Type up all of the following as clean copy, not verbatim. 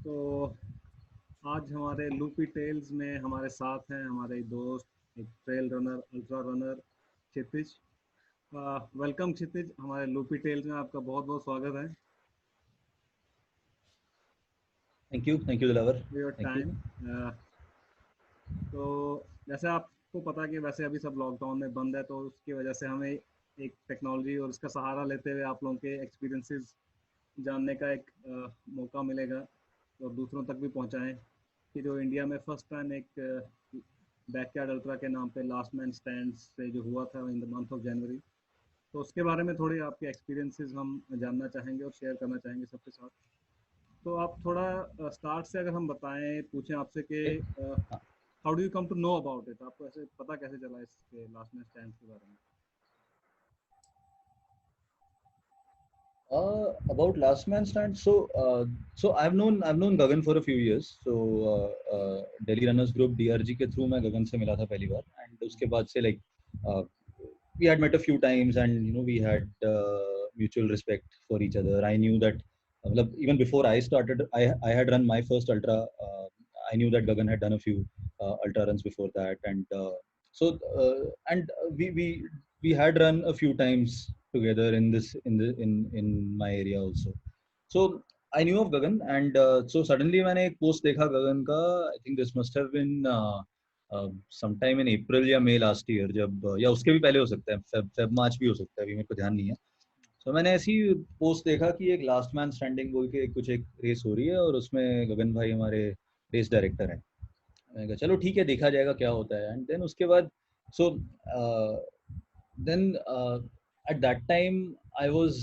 तो आज हमारे लूपी टेल्स में हमारे साथ हैं हमारे दोस्त एक ट्रेल रनर अल्ट्रा रनर क्षितिज। वेलकम क्षितिज, हमारे लूपी टेल्स में आपका बहुत बहुत स्वागत है। Thank you, Dilavar. For your Thank you. Time. तो जैसे आपको पता कि वैसे अभी सब लॉकडाउन में बंद है, तो उसकी वजह से हमें एक टेक्नोलॉजी और उसका सहारा लेते हुए आप लोगों के एक्सपीरियंसेस जानने का एक मौका मिलेगा और दूसरों तक भी पहुंचाएं कि जो इंडिया में फर्स्ट टाइम एक बैकयार्ड अल्ट्रा के नाम पे लास्ट मैन स्टैंड से जो हुआ था in the month of January, तो उसके बारे में थोड़े आपके एक्सपीरियंसेस हम जानना चाहेंगे और शेयर करना चाहेंगे सबके साथ। तो आप थोड़ा स्टार्ट से अगर हम बताएं, पूछें आपसे कि how do you come to know about it, आपको ऐसे पता कैसे चला इसके लास्ट मैन स्टैंड के बारे में? About Last Man Stand. So I've known Gagan for a few years. So Delhi Runners Group DRG के through मैं गगन से मिला था पहली बार, and उसके बाद से uh, we had met a few times, and we had mutual respect for each other. I knew that even before I started, I had run my first ultra. I knew that Gagan had done a few ultra runs before that, and we had run a few times together in this in my area also. So I knew of Gagan, and so suddenly मैंने एक post देखा गगन का. I think this must have been sometime in April या May last year, जब या उसके भी पहले हो सकता है, Feb March भी हो सकता है, अभी मेरे को ध्यान नहीं है. So मैंने ऐसी पोस्ट देखा कि एक लास्ट मैन स्टैंडिंग बोल के कुछ एक रेस हो रही है और उसमें गगन भाई हमारे रेस डायरेक्टर हैं. मैंने कहा चलो ठीक है, देखा जाएगा क्या होता है. एंड देन उसके बाद सो then at that time I was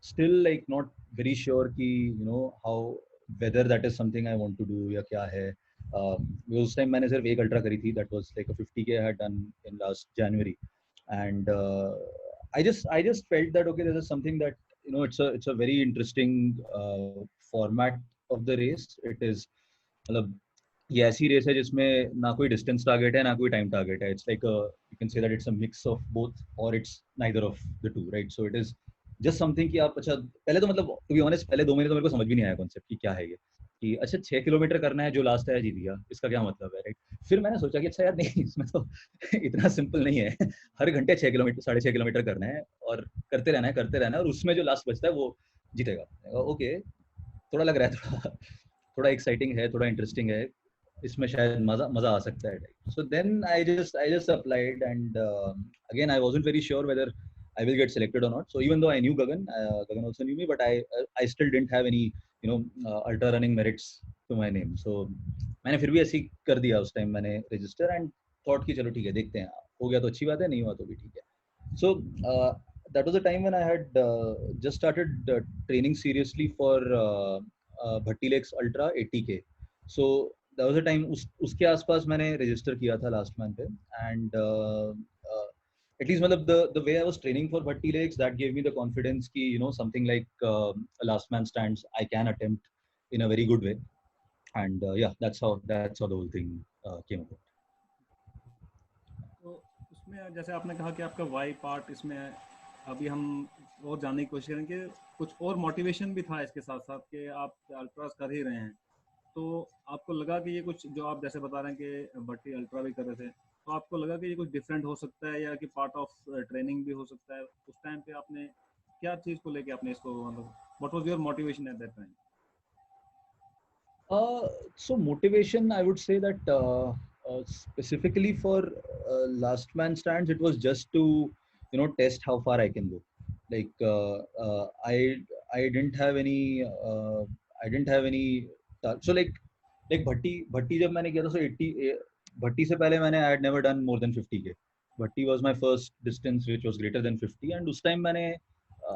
still like not very sure कि how whether that is something I want to do या क्या है. उस टाइम मैंने सिर्फ एक अल्ट्रा करी थी, that was like a 50K I had done in last January. And I just felt that okay, this is something that it's a very interesting format of the race. It is मतलब ये ऐसी race है जिसमें ना कोई distance target है ना कोई टाइम टारगेट है. It's like you can say that it's a mix of both और it's neither of the two, right. So it is just something कि आप अच्छा पहले तो मतलब टू बी ऑनेस्ट पहले 2 महीने तो मेरे को समझ भी नहीं आया कॉन्सेप्ट कि क्या है ये, कि अच्छा 6 किलोमीटर करना है, जो लास्ट आया जीत गया, इसका क्या मतलब है, राइट. फिर मैंने सोचा कि अच्छा यार नहीं, इसमें तो इतना सिंपल नहीं है. हर घंटे 6 किलोमीटर 6.5 किलोमीटर करना है और करते रहना है और उसमें जो लास्ट बचता है वो जीतेगा. ओके, थोड़ा लग रहा है, थोड़ा थोड़ा एक्साइटिंग है, थोड़ा इंटरेस्टिंग है, इसमें शायद मजा मजा आ सकता है. So then I just applied, and again I wasn't very sure whether I will get selected or not. So even though I knew Gagan, Gagan also knew me, but I still didn't have any ultra running merits to my name. So मैंने फिर भी ऐसे ही कर दिया उस time, मैंने register and thought कि चलो ठीक है, देखते हैं, हो गया तो अच्छी बात है, नहीं हुआ तो भी ठीक है. So that was a time when I had just started training seriously for Bhatti Lakes Ultra 80K. So that was a time उसके आसपास मैंने रजिस्टर किया था लास्ट मंथ पे. एंड at least मतलब the way I was training for Bhatti Lakes, that gave me the confidence कि something like a last man stands I can attempt in a very good way. And yeah, that's how the whole thing came about. तो उसमें जैसे आपने कहा कि आपका Y part इसमें है, अभी हम और जानने की कोशिश करेंगे कुछ और मोटिवेशन भी था इसके साथ साथ कि आप अल्ट्रास कर ही रहे हैं, तो आपको लगा कि ये कुछ जो आप जैसे बता रहे हैं कि भट्टी अल्ट्रा भी कर रहे थे, तो आपको लगा कि ये कुछ डिफरेंट हो सकता है या कि पार्ट ऑफ ट्रेनिंग भी हो सकता है? उस टाइम पे आपने क्या चीज़ को लेके आपने इसको मतलब what was your motivation at that time? So motivation, I would say that specifically for last man stands, it was just to test how far I can go. Like I didn't have any so like भट्टी जब मैंने किया था, so 80 भट्टी से पहले मैंने I had never done more than 50K. Bhatti was my first distance which was greater than 50, and उस time मैंने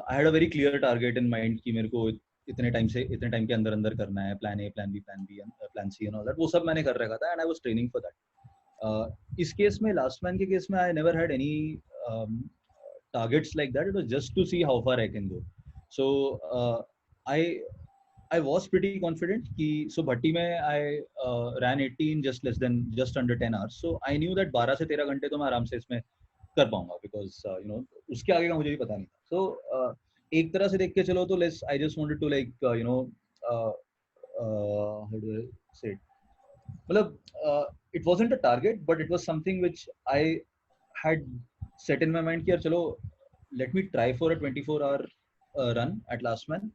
I had a very clear target in mind कि मेरे को इतने टाइम के अंदर अंदर करना है, plan A, plan B, plan C and all that, वो सब मैंने कर रखा था. And I was training for that. इस केस में, लास्ट मैन के केस में, I never had any targets like that. It was just to see how far I can go. So I was pretty confident कि so भट्टी में I ran 18 just under 10 hours. So I knew that 12 से 13 घंटे तो मैं आराम से इसमें कर पाऊंगा, because उसके आगे का मुझे भी पता नहीं था. So एक तरह से देख के चलो तो I just wanted to like how do I say it? Matlab, it wasn't a target, but it was something which I had set in my mind कि यार चलो let me try for a 24-hour run at last man.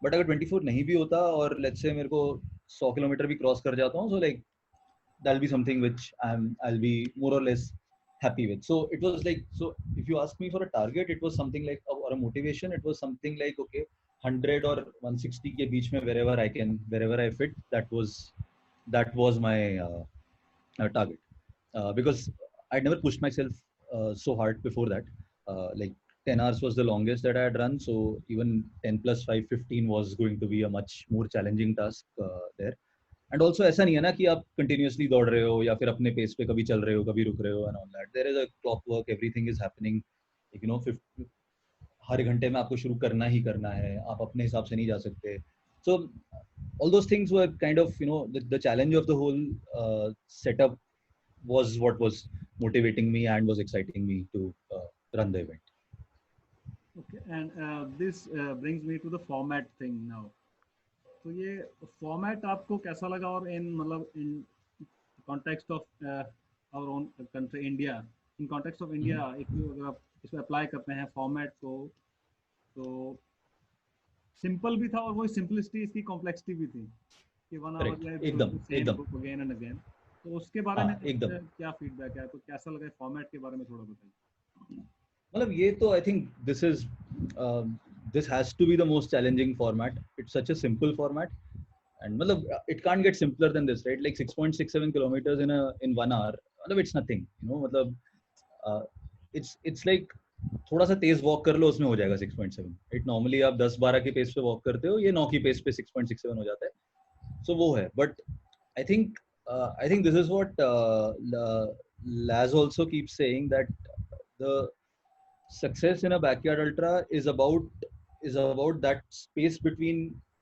But अगर 24 नहीं भी होता और let's say मेरे को 100 किलोमीटर भी क्रॉस कर जाता हूँ, so like that'll be something which I'll be more or less happy with. So it was like, so if you ask me for a target, it was something like, or a motivation, it was something like, okay, 100 or 160 के बीच में wherever I fit, that was my target. Because I'd never pushed myself so hard before that. Like 10 hours was the longest that I had run, so even 10 plus 5, 15 was going to be a much more challenging task there. And also ऐसा नहीं है ना कि आप continuously दौड़ रहे हो या फिर अपने पेस पे कभी चल रहे हो कभी रुक रहे हो and all that there is a clockwork everything is happening you know हर घंटे में आपको शुरू करना ही करना है आप अपने हिसाब से नहीं जा सकते so all those things were kind of you know the challenge of the whole setup was what was motivating me and was exciting me to run the event. Okay, and this brings me to the format thing now. तो ये format आपको कैसा लगा और in मतलब in context of our own country India in context of India अगर आप इसमें अप्लाई करते हैं फॉर्मेट को तो सिंपल भी था और वही सिंपलिसिटी इसकी कॉम्प्लेक्सिटी भी थी कि 1 आवर एकदम अगेन एंड अगेन तो उसके बारे में क्या फीडबैक है तो कैसा लगा फॉर्मेट के बारे में थोड़ा बताइए मतलब ये तो I think this has to be the most challenging format. It's such a simple format, and matlab, it can't get simpler than this, right? Like 6.67 kilometers in 1 hour. Matlab, it's nothing, you know. Matlab, it's like थोड़ा सा तेज walk कर लो उसमें हो जाएगा 6.7. It normally आप 10-12 के pace पे walk करते हो ये 9 की पेस पे 6.67 हो जाता है सो वो है but I think this is what Laz also keeps saying that the success in a backyard ultra is about that space between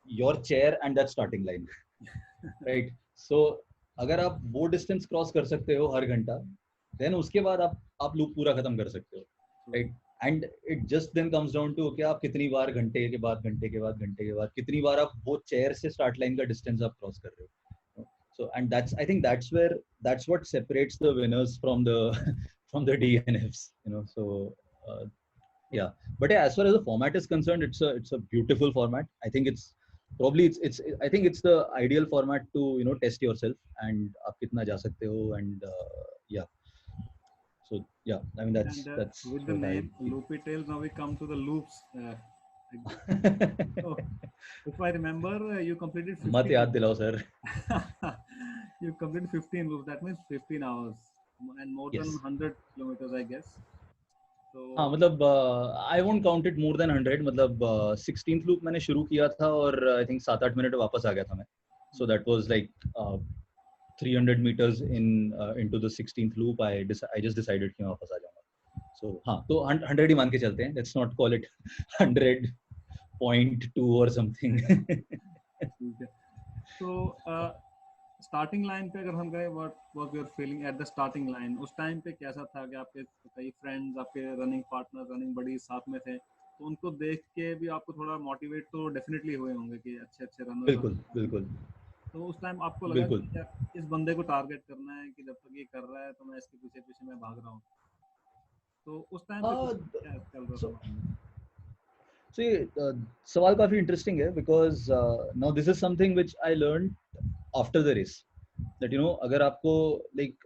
your chair and that starting line right so अगर आप वो distance cross कर सकते हो हर घंटा then उसके बाद आप लूप पूरा खत्म कर सकते हो right and it just then comes down to okay आप कितनी बार घंटे के बाद कितनी बार आप वो चेयर से स्टार्ट लाइन का डिस्टेंस आप क्रॉस कर रहे हो so and I think that's what separates the winners from the DNFs you know so yeah but yeah, as far as the format is concerned it's a beautiful format I think it's the ideal format to you know test yourself and aap kitna ja sakte ho and yeah so yeah I mean that's with the name Loopy Tales now we come to the loops so, if I remember you completed 15 mat yaad dilao sir you completed 15 loops that means 15 hours and more than 100 kilometers I guess हाँ मतलब I won't count it more than 100 मतलब 16th loop मैंने शुरू किया था और I think 7-8 minute वापस आ गया था मैं so that was like 300 meters into the 16th loop I just decided कि मैं वापस आ जाऊंगा so हाँ तो 100 ही मान के चलते हैं let's not call it 100.2 or something so starting line पे अगर हम गए what was your feeling at the starting line उस टाइम पे कैसा था कि आपके कई फ्रेंड्स आपके रनिंग पार्टनर रनिंग बड़ी साथ में थे तो उनको देख के भी आपको थोड़ा मोटिवेट तो डेफिनेटली हुए होंगे कि अच्छे रनर बिल्कुल तो उस टाइम आपको लगा कि इस बंदे को टारगेट करना है कि जब तक ये कर रहा है तो मैं इसके पीछे पीछे मैं भाग रहा हूँ तो उस टाइम पे क्या चल रहा था So सवाल काफी इंटरेस्टिंग है because now this is something which I learned after the race that you know अगर आपको like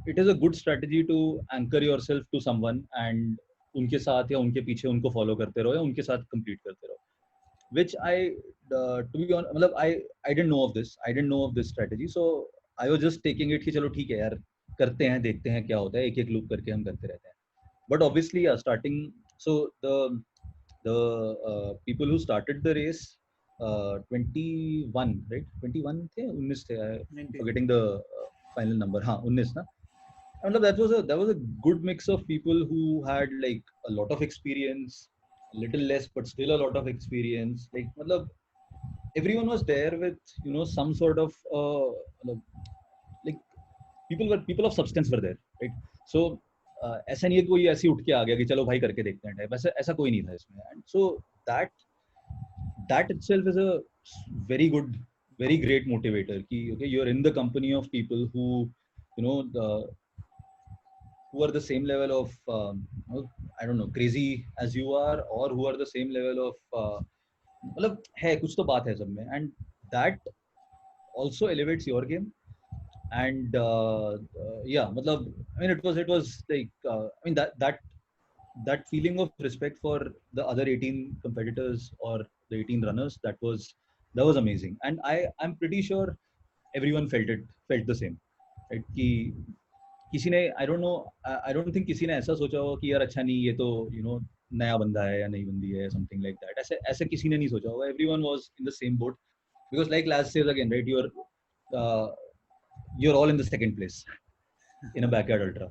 it is a good strategy to anchor yourself to someone and उनके साथ या उनके पीछे उनको फॉलो करते रहो या उनके साथ कंप्लीट करते रहो which I to be honest मतलब I didn't know of this strategy so I was just taking it कि चलो ठीक है यार करते हैं देखते हैं क्या होता है एक लूप करके हम करते रहते हैं but obviously starting so the people who started the race 21 right 21 थे 19 थे forgetting the final number हाँ 19 ना मतलब that was a good mix of people who had like a lot of experience a little less but still a lot of experience like मतलब everyone was there with you know some sort of like people of substance were there right so ऐसा नहीं है कोई ऐसे उठ के आ गया कि चलो भाई करके देखते हैं टाइप ऐसा कोई नहीं था इसमें and so that itself is a very good very great motivator कि okay, you're in the company of people who you know who are the same level of I don't know, crazy as you are, or who are the same level of मतलब है कुछ तो बात है सब में, and that also elevates your game. And yeah, matlab, I mean, it was like I mean that feeling of respect for the other 18 competitors or the 18 runners, that was amazing. And I'm pretty sure everyone felt the same, right? कि किसी ने I don't think किसी ने ऐसा सोचा हो कि यार अच्छा नहीं, ये तो नया बंदा है या नई बंदी है, something like that. ऐसे किसी ने नहीं सोचा होगा. Everyone was in the same boat, because like Laz says again, right, you're all in the second place in a backyard ultra.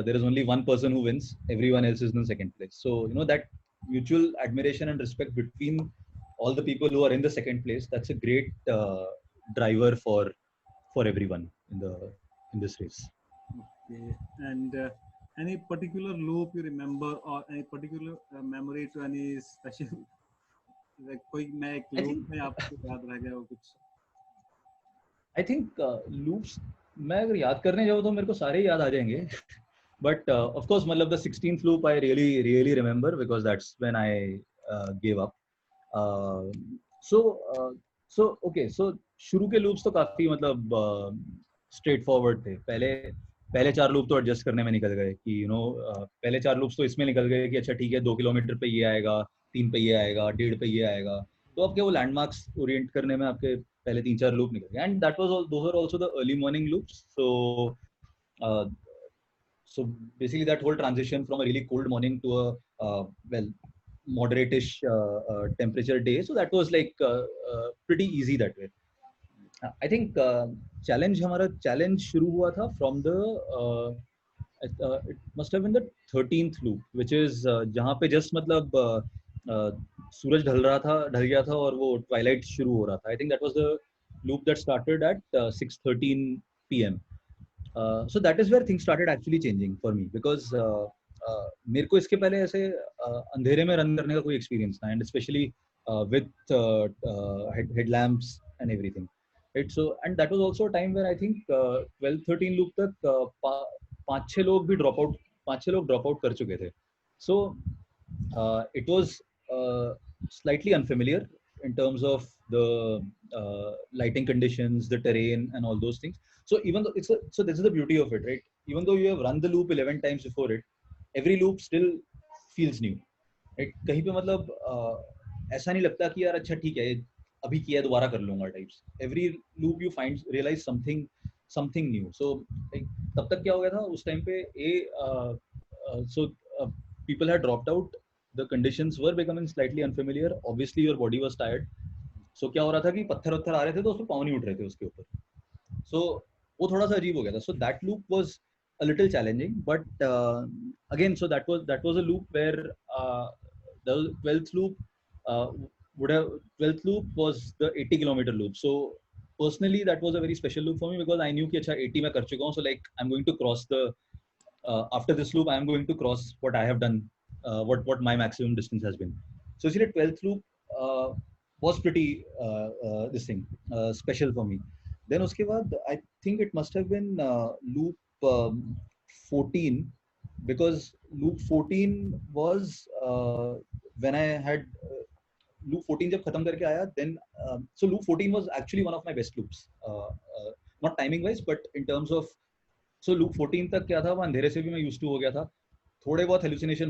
There is only one person who wins, everyone else is in the second place. So that mutual admiration and respect between all the people who are in the second place, that's a great driver for everyone in this race. Okay. And any particular loop you remember, or any particular memory to any special, like कोई मैं एक loop में आपको याद रह गया हो कुछ? I think loops मैं अगर याद करने जाऊँ तो मेरे को सारे याद आ जाएंगे. But of course, मतलब the 16th loop I really remember, because that's when I gave up. So okay, so शुरू के loops तो काफी मतलब straight forward थे. पहले 4 लूप तो एडजस्ट करने में निकल गए कि पहले 4 लूप्स तो इसमें निकल गए कि अच्छा ठीक है, 2 किलोमीटर पे ये आएगा, 3 पे ये आएगा, 1.5 पे ये आएगा. तो आपके वो लैंडमार्क्स ओरिएंट करने में आपके पहले 3-4 लूप निकल गए. And that was those are also the early morning loops. So basically that whole transition from a really cold morning to a well, moderate-ish temperature day, so that was like pretty easy that way. I think हमारा challenge शुरू हुआ था from the it must have been the 13th loop, which is जहाँ पे just मतलब सूरज ढल गया था और वो twilight शुरू हो रहा था. I think that was the loop that started at 6:13 p.m. So that is where things started actually changing for me, because मेरे को इसके पहले ऐसे अंधेरे में रन करने का कोई एक्सपीरियंस था, and especially with headlamps and everything, right? So and that was also a time where I think 12-13 loop तक 5-6 लोग भी ड्रॉप आउट कर चुके थे. So it was slightly unfamiliar in terms of the lighting conditions, the terrain, and all those things. So even though so this is the beauty of it, right? Even though you have run the loop 11 times before it, every loop still feels new, right? कहीं पे मतलब ऐसा नहीं लगता कि यार अच्छा ठीक है अभी किया दोबारा कर लूंगा types. Every loop you realize something new. So like, तब तक क्या हो गया था उस टाइम पे people had dropped out, the conditions were becoming slightly unfamiliar, obviously your body was tired. So क्या हो रहा था कि पत्थर आ रहे थे तो उसमें पाँव नहीं उठ रहे थे उसके ऊपर. So वो थोड़ा सा अजीब हो गया था. So that loop was a little challenging, but again, so that was a loop where the 12th loop was the 80-kilometer loop. So personally that was a very special loop for me, because I knew कि अच्छा 80 मैं कर चुका हूँ. So like I'm going to cross the after this loop I am going to cross what I have done, what my maximum distance has been. So इसलिए 12th loop was pretty special for me. Then उसके बाद I think it must have been loop 14, because loop 14 was when I had loop 14 जब खत्म करके आया, then so loop 14 was actually one of my best loops, not timing wise but in terms of, so loop 14 तक क्या था, वो अंधेरे से भी मैं used to हो गया था. थोड़े बहुत hallucination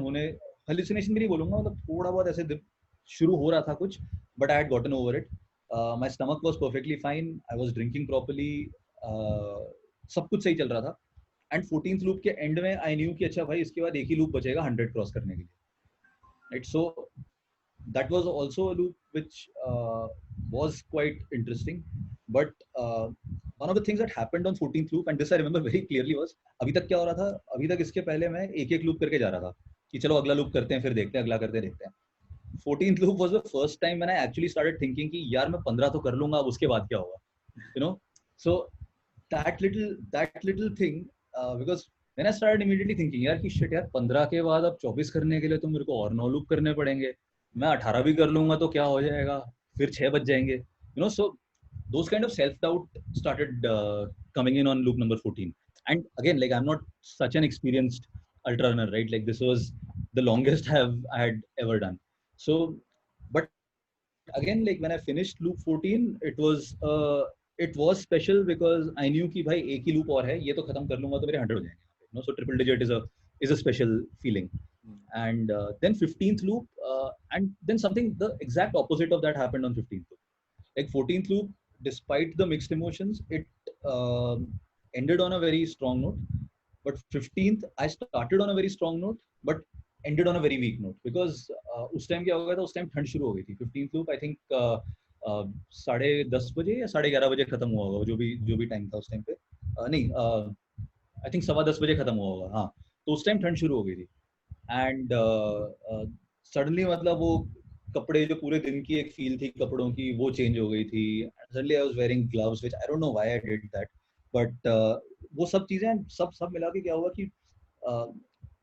भी नहीं बोलूंगा, मतलब थोड़ा बहुत ऐसे शुरू हो रहा था कुछ, but I had gotten over it. My stomach was perfectly fine, I was drinking properly, सब कुछ सही चल रहा था. And 14th loop के end में I knew कि अच्छा भाई इसके बाद एक ही loop बचेगा 100 क्रॉस करने के लिए, right? So that was also a loop which was quite interesting. But one of the things that happened on 14th loop, and this I remember very clearly, was अभी तक क्या हो रहा था, अभी तक इसके पहले मैं एक loop करके जा रहा था कि चलो अगला loop करते हैं, फिर देखते हैं, अगला करते देखते हैं. 14th loop was the first time when I actually started thinking कि यार मैं 15 तो कर लूंगा, अब उसके बाद क्या होगा, So that little thing, because then I started immediately thinking यार कि shit यार 15 के बाद अब 24 करने के लिए तो मेरे को और 9 loop करने पड़ेंगे. मैं 18 भी कर लूंगा तो क्या हो जाएगा, फिर 6 बज जाएंगे, So those kind of self-doubt started coming in on loop number 14. And again, like, I'm not such an experienced ultra runner, right? Like, this was the longest I had ever done. So, but again, like, when I finished loop 14, it was special because I knew कि भाई एक ही loop और है, ये तो खत्म कर लूंगा तो मेरे 100 हो जाएंगे. You know, so triple digit is a special feeling. And then 15th loop, and then something the exact opposite of that happened on 15th loop. Like 14th loop, despite the mixed emotions, it ended on a very strong note. But 15th, I started on a very strong note, but ended on a very weak note because उस time क्या हो गया था, उस time ठंड शुरू हो गई थी. 15th loop I think 10:30 बजे या 11:30 बजे खत्म हुआ होगा, जो भी टाइम था उस टाइम पे. नहीं, I think 10:15 बजे खत्म हुआ होगा. हाँ, तो उस टाइम ठंड शुरू हो गई थी. एंड सडनली मतलब वो कपड़े जो पूरे दिन की एक फील थी कपड़ों की, वो चेंज हो गई थी. Suddenly I was wearing gloves, which I don't know why I did that, but वो सब चीजें सब मिला के क्या हुआ कि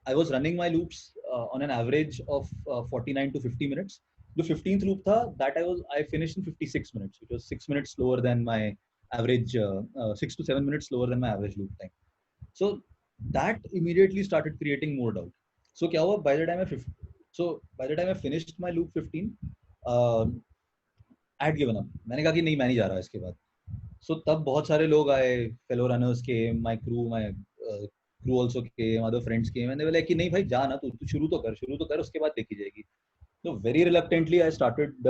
I was running my loops on an average of 49 to 50 minutes. जो 15th loop था, that I finished in 56 minutes, which was 6 minutes slower than my average, 6 to 7 minutes slower than my average loop time. So that immediately started creating more doubt. So क्या हुआ, by the time I finished my loop 15, I had given up. मैंने कहा कि नहीं, मैं नहीं जा रहा इसके बाद. So तब बहुत सारे लोग आए, fellow runners came, my crew also came, other friends came, and they were like कि नहीं भाई जा ना, तू शुरू तो कर, उसके बाद देखी जाएगी. So very reluctantly I started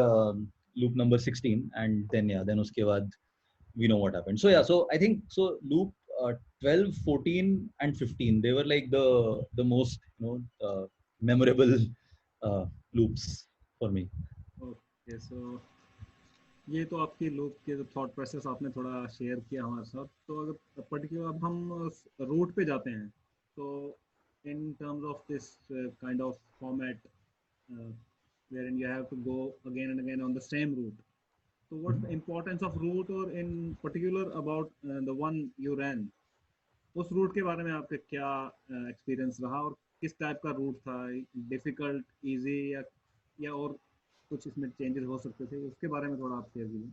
loop number 16, and then उसके बाद we know what happened. So yeah, so I think so loop 12, 14 and 15, they were like the most memorable loops for me. Okay, so ये तो आपकी loop के जो thought process आपने थोड़ा share किया हमारे साथ. तो अगर पर्टिकुलर अब हम रूट पे जाते हैं, तो in terms of this kind of format wherein you have to go again and again on the same route. So what's the importance of route, or in particular about the one you ran? उस root के बारे में आपका क्या experience रहा, और किस type का रूट था, डिफिकल्ट, इजी, या और कुछ इसमें चेंजेस हो सकते थे, उसके बारे में थोड़ा आप शेयर कीजिए.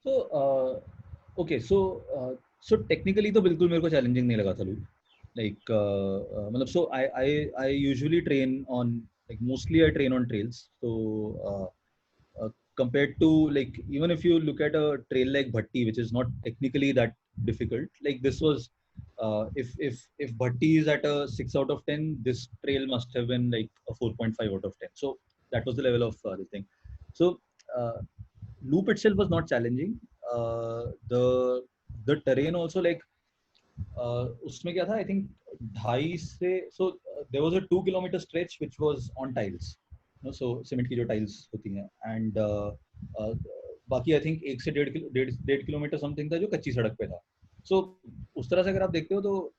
So okay, so technically तो बिल्कुल मेरे को चैलेंजिंग नहीं लगा था लूप. Like मतलब so I usually train on, like, mostly I train on trails. So compared to, like, even if you look at a trail like Bhatti, which is not technically that difficult, like this was if Bhatti is at a 6 out of 10, this trail must have been like a 4.5 out of 10. So that was the level of this thing. So loop itself was not challenging. The terrain also, like, उसमें क्या था, I think 2.5 से, so there was a 2-kilometer stretch which was on tiles, so cement की जो tiles होती हैं, and बाकी I think 1 से 1.5 किलोमीटर समथिंग था जो कच्ची सड़क पे था. So उस तरह से अगर आप देखते हो तो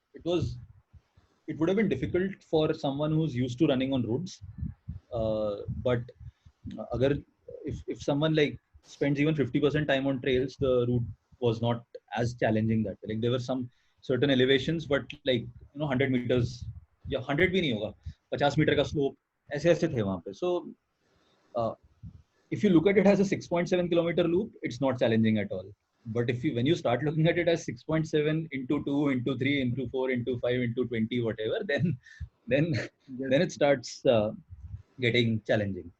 it would have been difficult for someone who's used to running on roads, but agar if someone like spends even 50% time on trails, the route was not as challenging that way. Like, there were some certain elevations, but like 100 meters या 100 भी नहीं होगा, 50 metre का slope ऐसे थे वहां पे. So if you look at it as a 6.7 kilometer loop, it's not challenging at all. But when you start looking at it as 6.7 into 2 into 3 into 4 into 5 into 20 whatever, then it starts getting challenging.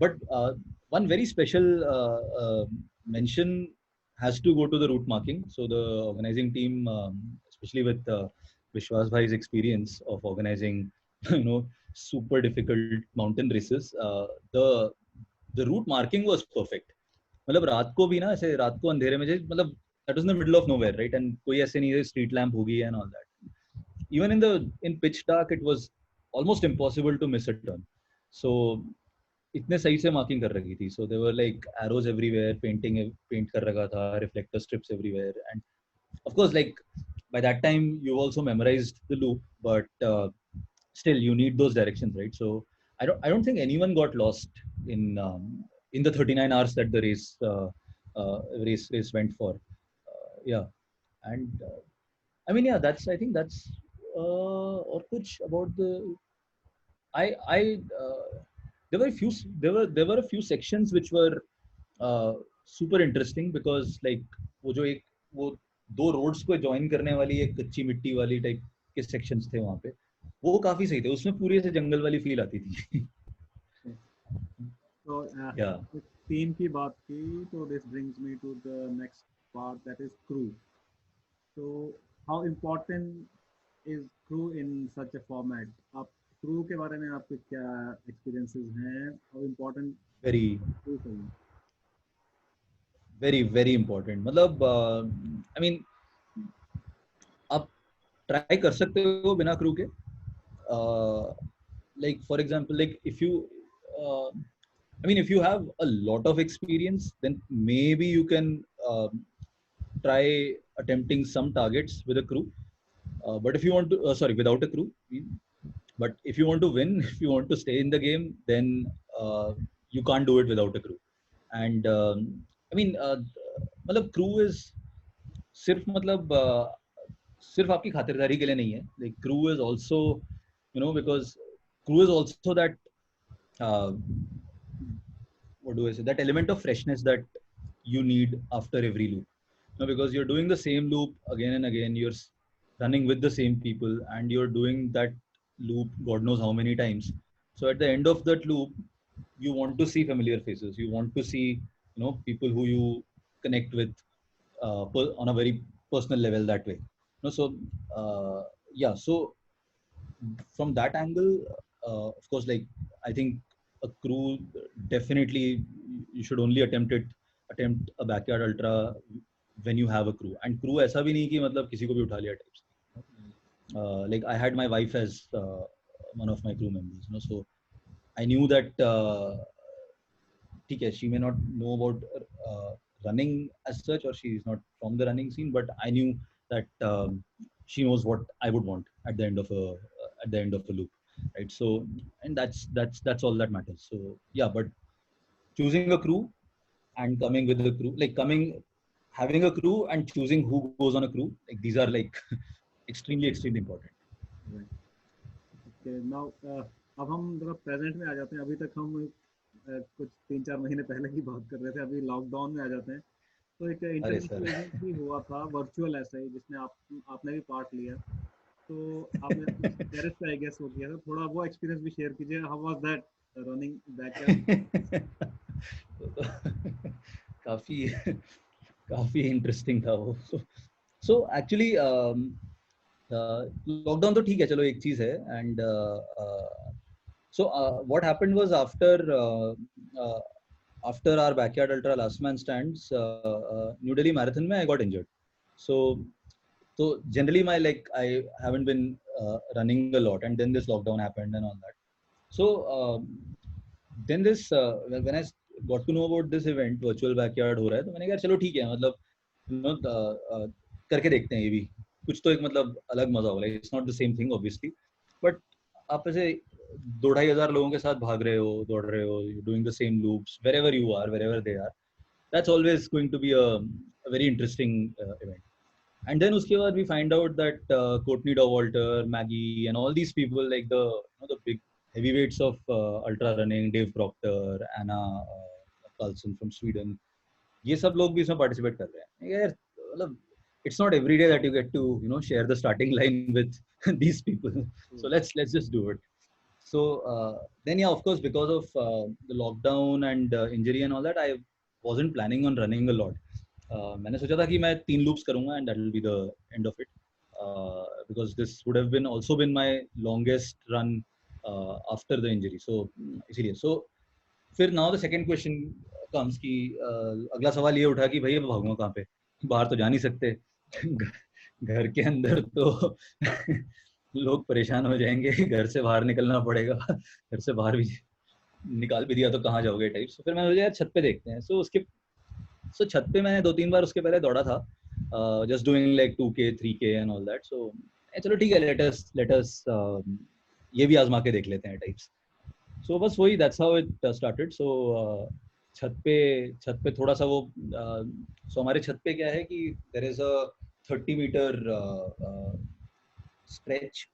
But one very special mention has to go to the route marking. So the organizing team, especially with Vishwas Bhai's experience of organizing, super difficult mountain races, the route marking was perfect. मतलब रात को भी ना, ऐसे रात को अंधेरे में, मतलब that was in the middle of nowhere, right? And कोई ऐसे नहीं है street lamp होगी and all that. Even in pitch dark, it was almost impossible to miss a turn. So इतने सही से मार्किंग कर रखी थी. So there were like arrows everywhere, paint कर रखा था, reflector strips everywhere, and of course, like, by that time you also memorized the loop, but still you need those directions, right? So I don't think anyone got lost in the 39 hours that the race went for. Yeah, and I mean, yeah, I think that's or kuch about the I there were a few sections which were super interesting because like वो जो एक वो दो roads को join करने वाली एक कच्ची मिट्टी वाली टाइप के सेक्शंस थे वहाँ पे, वो काफी सही थे, उसमें पूरे से जंगल वाली फील आती थी. तो Yeah. टीम की बात की तो this brings me to the next part that is crew. तो how important is crew in such a format? आप क्रू के बारे में आपके क्या एक्सपीरियंसेस हैं? How important Very, crew for you? very, very important. मतलब I mean आप ट्राई कर सकते हो बिना क्रू के. Like for example, like if you I mean if you have a lot of experience, then maybe you can try attempting some targets with a crew. But if you want to sorry, without a crew, but if you want to win, if you want to stay in the game, then you can't do it without a crew. And I mean मतलब crew is सिर्फ मतलब सिर्फ आपकी खातिरदारी के लिए नहीं है. Like crew is also, you know, because crew is also that what do I say, that element of freshness that you need after every loop. You know, because you're doing the same loop again and again, you're running with the same people, and you're doing that loop God knows how many times. So at the end of that loop, you want to see familiar faces. You want to see, you know, people who you connect with on a very personal level that way. You know, so yeah, so from that angle, of course, like I think a crew definitely you should only attempt a backyard ultra when you have a crew. And crew ऐसा भी नहीं कि मतलब किसी को भी उठा लिया types. Like I had my wife as one of my crew members, you know, so I knew that ठीक है, she may not know about running as such, or she is not from the running scene, but I knew that she knows what I would want at the end of a loop, right? So, and that's all that matters. So yeah, but choosing a crew and coming with a crew, like having a crew and choosing who goes on a crew, like these are like extremely important. Okay, now अब हम जरा present में आ जाते हैं. अभी तक हम कुछ 3-4 महीने पहले की बात कर रहे थे, अभी लॉकडाउन में आ जाते हैं. तो एक अरे सर. इंटरनेशनल इवेंट भी हुआ था वर्चुअल ऐसा ही, जिसमें आपने भी पार्ट लिया. तो आपने पेरिस पे आई गेस हो गया था. थोड़ा वो एक्सपीरियंस भी शेयर कीजिए. How was that running back? काफी काफी इंटरेस्टिंग था वो. सो एक्चुअली लॉकडाउन तो ठीक है, चलो एक चीज है. And so what happened was after our backyard ultra last man stands, New Delhi marathon mein I got injured. So generally my, like, I haven't been running a lot, and then this lockdown happened and all that. So then this when I got to know about this event, virtual backyard हो रहा है, तो मैंने कहा चलो ठीक है, मतलब you know, करके देखते हैं ये भी, कुछ तो एक मतलब अलग मजा होगा. It's not the same thing obviously, but आप ऐसे 2,500 लोगों के साथ भाग रहे हो, दौड़ रहे हो, doing the same loops wherever you are, wherever they are, that's always going to be a very interesting event. And then उसके बाद we find out that Courtney Dauwalter, Maggie, and all these people, like the, you know, the big heavyweights of ultra running, Dave Proctor, Anna Carlson from Sweden, ये सब लोग भी इसमें participate कर रहे हैं. यार मतलब it's not every day that you get to, you know, share the starting line with these people. So let's just do it. So then yeah, of course, because of the lockdown and injury and all that, I wasn't planning on running a lot. मैंने सोचा था कि मैं 3 loops करूंगा and that will be the end of it, because this would have been also been my longest run after the injury. So इसीलिए. So फिर now the second question comes कि अगला सवाल ये उठा कि भाई अब भागूंगा कहाँ पे, बाहर तो जा नहीं सकते. घर के अंदर तो लोग परेशान हो जाएंगे, घर से बाहर निकलना पड़ेगा, घर से बाहर भी निकाल भी दिया तो कहाँ जाओगे टाइप. तो फिर मैंने सोचा यार छत पे देखते हैं. सो छत पे मैंने 2-3 बार उसके पहले दौड़ा था, just doing like 2K 3K and all that. So चलो ठीक है, लेट अस ये भी आजमा के देख लेते हैं टाइप्स. सो बस वही, दैट्स हाउ इट स्टार्टेड. सो छत पे थोड़ा सा वो सो हमारे छत पे क्या है कि there is a 30 metre stretch,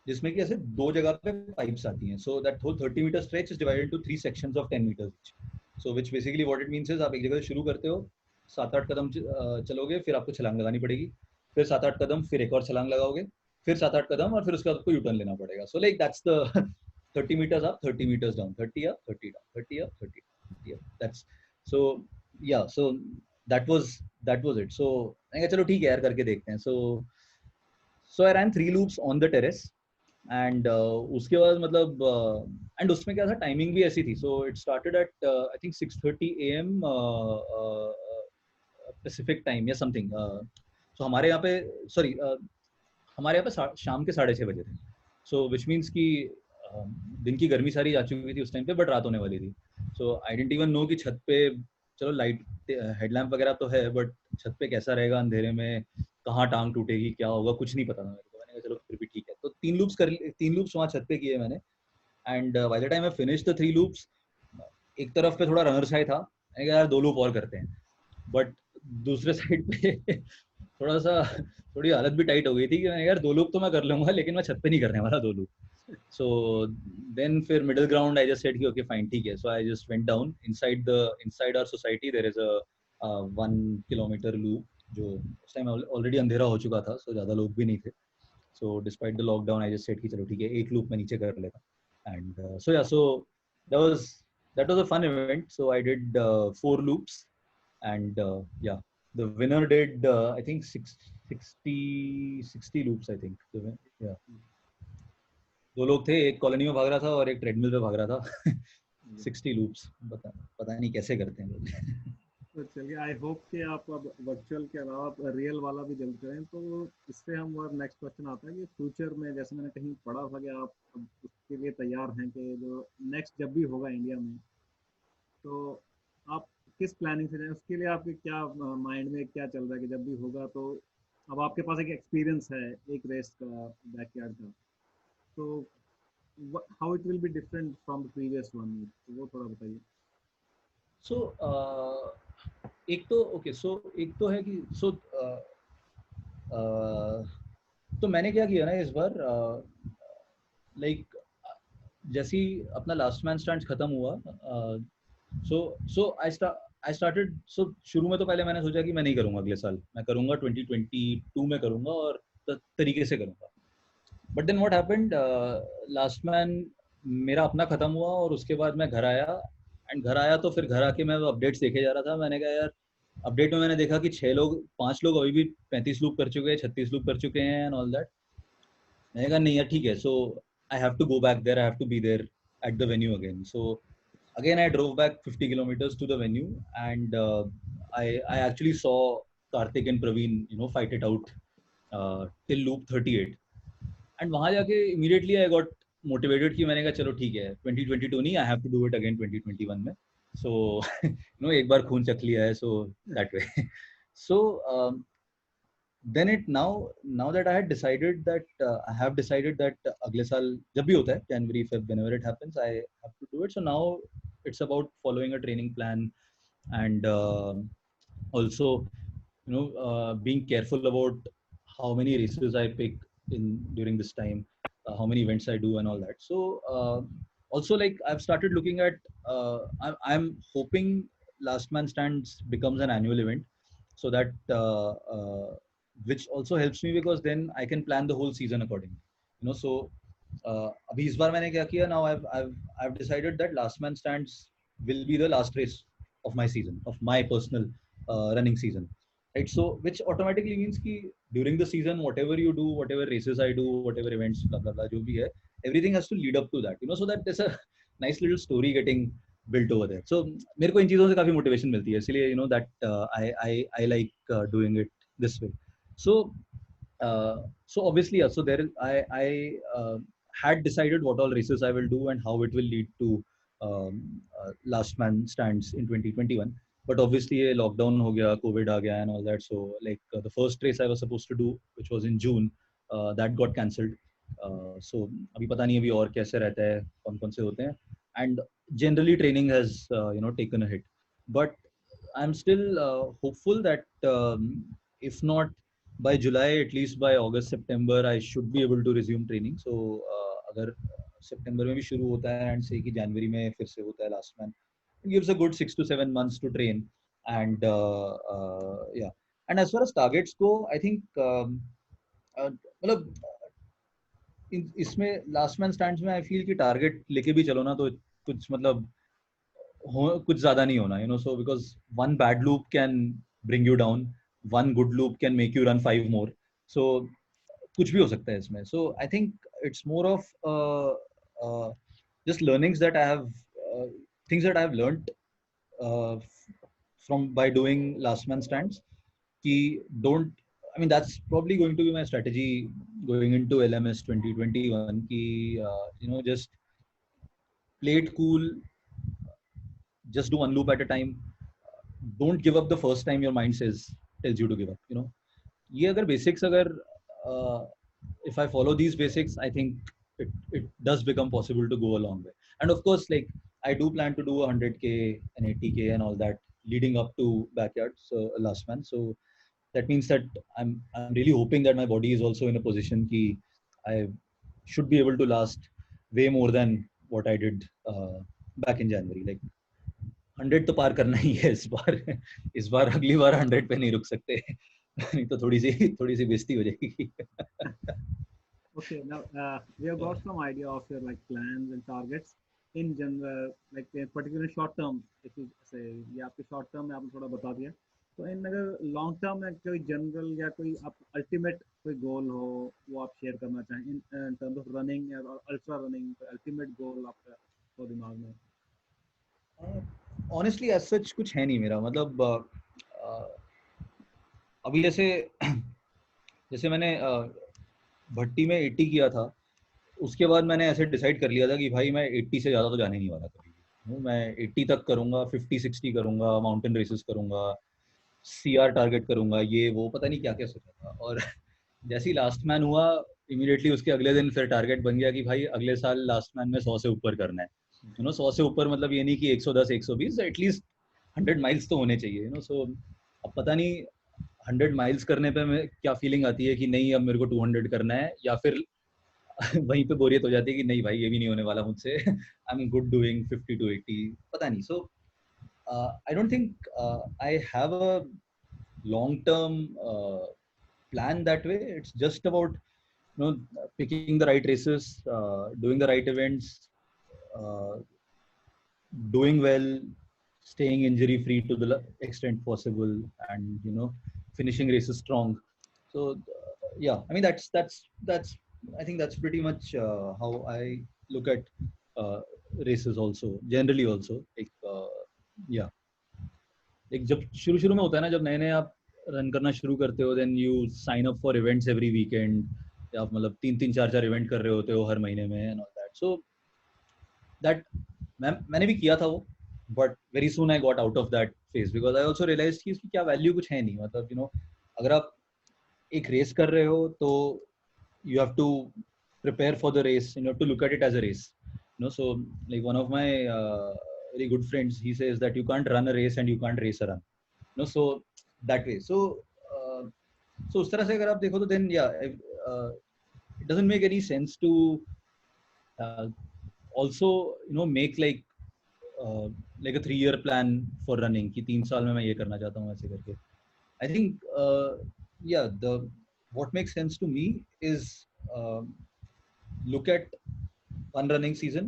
जिसमें कि ऐसे 2 जगह पे पाइप्स आती हैं. So that whole 30 metre stretch is divided into 3 sections of 10 metres each. So which basically what it means is आप एक जगह से शुरू करते हो, 7-8 कदम चलोगे, फिर आपको छलांग लगानी पड़ेगी, फिर 7-8 कदम, फिर एक और छलांग लगाओगे, फिर 7-8 कदम, और फिर उसके बाद आपको यू टर्न लेना पड़ेगा. So like that's the 30 meters up, 30 meters down, 30 up, 30 down, 30 up, 30 up. That's so yeah. So that was it. So मैंने कहा चलो ठीक है यार, करके देखते हैं. So I ran 3 loops on the terrace. And उसके बाद मतलब एंड उसमें क्या था, टाइमिंग भी ऐसी थी. So it started at I think 6:30 AM Pacific time या समथिंग. सो हमारे यहाँ पे सॉरी हमारे यहाँ पे शाम के 6:30 बजे थे. सो विच मीन्स कि दिन की गर्मी सारी जा चुकी थी उस टाइम पे, बट रात होने वाली थी. सो आई डेंट इवन नो कि छत पे चलो लाइट हेडलैम्प वगैरह तो है, बट छत पे कैसा रहेगा अंधेरे में, कहाँ टांग टूटेगी, क्या होगा, कुछ नहीं पता था मेरे को. मैंने कहा चलो फिर भी ठीक है. तो 3 लूप्स वहाँ छत पे किए मैंने. And by the time I finish the 3 loops, एक तरफ पे थोड़ा रनर शाई था, मैंने कहा यार 2 लूप और करते हैं. बट दूसरे साइड पे थोड़ा सा थोड़ी हालत भी टाइट हो गई थी कि मैं यार 2 लूप तो मैं कर लूंगा, लेकिन मैं छत पे नहीं करने वाला 2 लूप. सो देन फिर middle ground I just said कि ओके फाइन ठीक है. So I just went down inside our society. There is a 1 kilometre loop, जो उस टाइम ऑलरेडी अंधेरा हो चुका था, सो ज्यादा लोग भी नहीं थे. So despite the lockdown I just said कि चलो ठीक है, एक लूप मैं नीचे कर लेता. एंड सो या सो that was a fun event. So I did 4 loops, and yeah, the winner did I think 60 loops I think. Yeah, 2 लोग थे, एक कॉलोनी में भाग रहा था और एक ट्रेडमिल पे भाग रहा था. 60 लूप्स, पता नहीं कैसे करते हैं लोग. तो चलिए, आई होप कि आप अब वर्चुअल के अलावा रियल वाला भी जल्द करें. तो इससे हम और नेक्स्ट क्वेश्चन आता है कि फ्यूचर में, जैसे मैंने कहीं पढ़ा था कि आप अब उसके लिए तैयार हैं कि जो नेक्स्ट जब भी होगा इंडिया में, तो आप किस प्लानिंग से जाएं, उसके लिए आपके क्या माइंड में क्या चल रहा है कि जब भी होगा तो अब आपके पास एक एक्सपीरियंस है एक रेस का, बैकयार्ड का, तो how it will be different from the previous one, तो वो थोड़ा बताइए. सो एक तो ओके, सो एक तो है कि तो मैंने क्या किया ना इस बार, लाइक जैसे ही अपना लास्ट मैन स्टैंड खत्म हुआ, सो आई स्टार्टेड. सो शुरू में तो पहले मैंने सोचा कि मैं नहीं करूंगा अगले साल, मैं करूंगा 2022 में करूंगा और तरीके से करूंगा. But then what happened, last man मेरा अपना खत्म हुआ और उसके बाद मैं घर आया. एंड घर आया तो फिर घर आके मैं अपडेट्स देखे जा रहा था. मैंने कहा यार, अपडेट में मैंने देखा कि 5 लोग अभी भी 35 लूप कर चुके हैं, 36 लूप कर चुके हैं एंड ऑल दैट. मैंने कहा नहीं यार ठीक है. So I have to go back there, I have to be there at the venue again. So again I drove back 50 kilometers to the venue, and I actually saw Karthik and Praveen fight it out till loop 38. and वहां जाके immediately I got motivated कि मैंने कहा चलो ठीक है, 2022 नहीं, I have to do it again 2021 में. so एक बार खून चख लिया है, so that way. so then it now that I had decided that I have decided that अगले साल जब भी होता है, January, Feb, whenever it happens, I have to do it. So now it's about following a training plan, and also being careful about how many races I pick in during this time, how many events I do and all that. So also, like, I've started looking at I'm hoping Last Man Stands becomes an annual event, so that which also helps me because then I can plan the whole season accordingly. So अभी इस बार मैंने क्या किया, now I've decided that Last Man Stands will be the last race of my season, of my personal running season, right? So which automatically means कि during the season, whatever you do, whatever races I do, whatever events, blah blah blah, जो भी है, everything has to lead up to that, so that there's a nice little story getting built over there. So मेरे को इन चीजों से काफी motivation मिलती है, इसलिए that I like doing it this way. So obviously, yeah, so there I had decided what all races I will do and how it will lead to Last Man Stands in 2021. But obviously a lockdown ho gaya, COVID aa gaya and all that. So like the first race I was supposed to do, which was in June, that got cancelled. So abhi pata nahi abhi aur kaise rehta hai, kaun se hote hain. And generally training has taken a hit. But I'm still hopeful that if not by July, at least by August, September, I should be able to resume training. So अगर सितंबर में भी शुरू होता है and से कि जनवरी में फिर से होता है last man, it gives a good 6 to 7 months to train. And yeah, and as far as targets go, I think मतलब इसमें लास्ट मैन स्टैंड्स में आई फील कि टारगेट लेके भी चलो ना तो कुछ मतलब कुछ ज्यादा नहीं होना, so because one bad loop can bring you down, one good loop can make you run 5 more, so कुछ भी हो सकता है इसमें. So I think it's more of just learnings that I have, things that I have learned from by doing last man stands. Ki don't, I mean that's probably going to be my strategy going into LMS 2021. Ki just play it cool, just do one loop at a time. Don't give up the first time your mind tells you to give up. ये अगर basics अगर if I follow these basics, I think it does become possible to go a long way. And of course, like I do plan to do 100K and 80K and all that leading up to backyard, so last man. So that means that I'm really hoping that my body is also in a position कि I should be able to last way more than what I did back in January. Like 100 तो पार करना ही है इस बार अगली बार 100 पे नहीं रुक सकते. नहीं तो थोड़ी सी बेइज्जती हो जाएगी. Okay, now we have got some idea of your like plans and targets in general, like particularly short term. If you say ये आपके short term में आपने थोड़ा बता दिया, तो इन अगर लॉन्ग टर्म में कोई जनरल या कोई आप अल्टीमेट कोई गोल हो वो आप शेयर करना चाहें इन टर्म्स ऑफ रनिंग और अल्ट्रा रनिंग, अल्टीमेट गोल आपका तो दिमाग में? ऑनेस्टली एज सच कुछ है नहीं मेरा, मतलब अभी जैसे मैंने भट्टी में 80 किया था, उसके बाद मैंने ऐसे डिसाइड कर लिया था कि भाई मैं 80 से ज़्यादा तो जाने नहीं वाला कभी. मैं 80 तक करूँगा, 50-60 करूँगा, माउंटेन रेसेस करूँगा, CR टारगेट करूँगा, ये वो पता नहीं क्या क्या सोचा था. और जैसे ही लास्ट मैन हुआ इमीडिएटली उसके अगले दिन फिर टारगेट बन गया कि भाई अगले साल लास्ट मैन में 100 से ऊपर करना है. 100 से ऊपर मतलब ये नहीं कि 110 120, एटलीस्ट 100 माइल्स तो होने चाहिए. सो अब पता नहीं 100 माइल्स करने पे मैं क्या फीलिंग आती है कि नहीं अब मेरे को 200 करना है, या फिर वहीं पे बोरियत हो जाती है कि नहीं भाई ये भी नहीं होने वाला मुझसे. I am good doing 50 to 80, पता नहीं. So I don't think I have a long term plan that way. It's just about picking the right races, doing the right events, uh, doing well, staying injury free to the extent possible, and finishing races strong. So yeah, I mean that's I think that's pretty much how I look at races also, generally also, like yeah. एक जब शुरू में होता है ना, जब नए नए आप रन करना शुरू करते हो, then you sign up for events every weekend, या आप मतलब 3-4 इवेंट कर रहे होते हो हर महीने में and all that. So that मैंने भी किया था वो, but very soon I got out of that phase because I also realise कि इसकी क्या वैल्यू कुछ है नहीं. मतलब अगर आप एक रेस कर रहे हो तो you have to prepare for the race, you have to look at it as a race. So like one of my very good friends, he says that you can't run a race and you can't race a run. So that way. So so उस तरह से अगर आप देखो तो then yeah, it doesn't make any sense to also make like a 3-year plan for running कि 3 साल में मैं ये करना चाहता हूँ ऐसे करके. I think yeah, what makes sense to me is look at one running season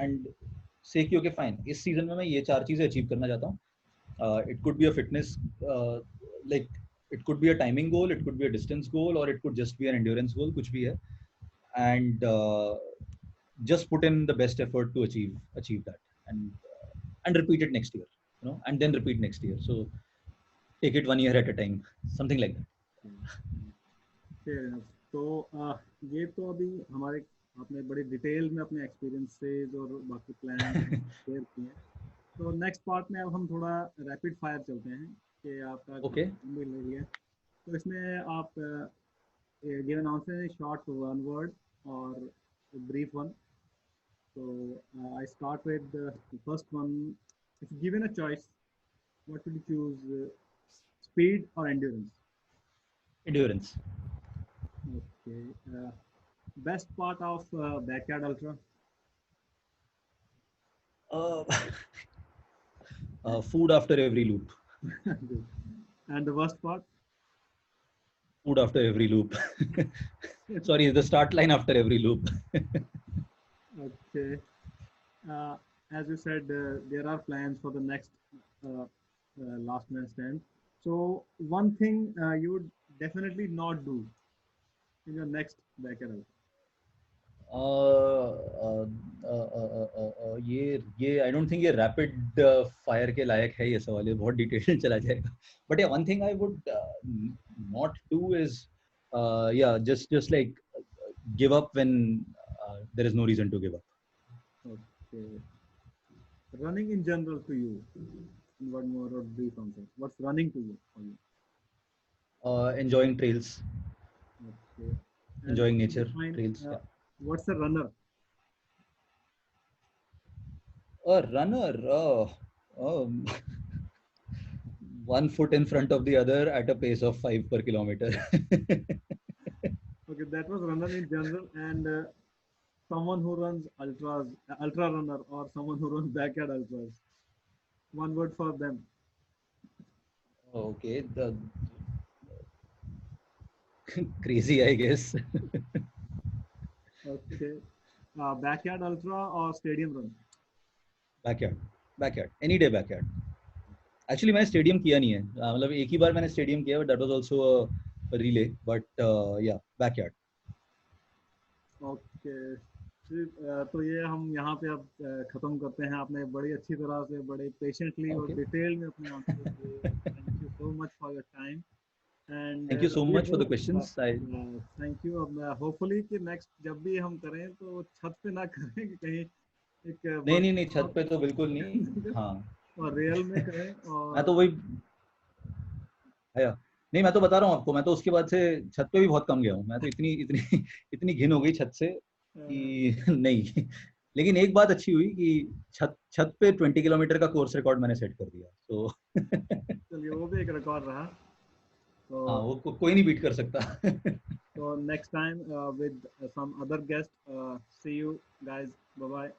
and say कि okay fine, इस season में मैं ये 4 चीजें achieve करना चाहता हूँ. It could be a fitness, like it could be a timing goal, it could be a distance goal, or it could just be an endurance goal, कुछ भी है, and just put in the best effort to achieve that, and repeat it next year, and then repeat next year. So take it 1 year at a time, something like that. Fair enough. तो ये तो अभी हमारे आपने बड़ी detail में अपने experiences और बाकी प्लान शेयर किए हैं. तो नेक्स्ट पार्ट में अब हम थोड़ा रैपिड फायर चलते हैं कि आपका Okay. मिल रही है. तो इसमें आप given answer short one word और brief one. So I start with the first one. If given a choice, what would you choose? Speed or endurance? Endurance. Okay. Best part of Backyard Ultra? Uh, Food after every loop. Good. And the worst part? Food after every loop. Sorry, the start line after every loop. Okay. Uh, as you said, there are plans for the next last man stand. So one thing you would definitely not do in your next backyard. ये आई don't think ये rapid fire के लायक है ये सवाल, ये बहुत detail चला जाएगा. बट या one thing I would not do is या just like give up when there is no reason to give up. Okay. Running in general to you. One more or brief answer. What's running to you for you? Enjoying trails, Okay. And enjoying how do you nature, define, trails. Yeah. what's a runner? A runner, one foot in front of the other at a pace of 5 per kilometer. Okay, that was runner in general, and someone who runs ultras, ultra runner, or someone who runs backyard ultras. One word for them. Okay, the crazy, I guess. Okay. Backyard ultra or stadium run? Backyard, backyard, any day backyard. Actually मैंने stadium किया नहीं है, मतलब एक ही बार मैंने stadium किया, but that was also a relay, but या backyard. Okay. तो ये हम यहाँ पे अब खत्म करते हैं. आपने बड़ी अच्छी तरह से, बड़े पेशेंटली और Okay. डिटेल में अपने आंसर दिए. Thank you so much for your time. And Thank you so we much for the hope, questions. Thank you. अब होपफुली कि नेक्स्ट जब भी हम करें तो छत पे ना करें कि कहीं एक नहीं छत पे तो बिल्कुल नहीं. हाँ, और रियल में करें. मैं तो और वही आया नहीं, मैं तो बता रहा हूँ आपको, मैं तो उसके बाद से छत पे भी बहुत कम गया हूँ. मैं तो इतनी इतनी इतनी घिन हो गई छत से कि नहीं. लेकिन एक बात अच्छी हुई कि छत पे 20 किलोमीटर का कोर्स रिकॉर्ड मैंने सेट कर दिया. तो चलिए, वो भी एक रिकॉर्ड रहा. तो हाँ, वो कोई नहीं बीट कर सकता. so next time with some other guest. See you guys. Bye bye.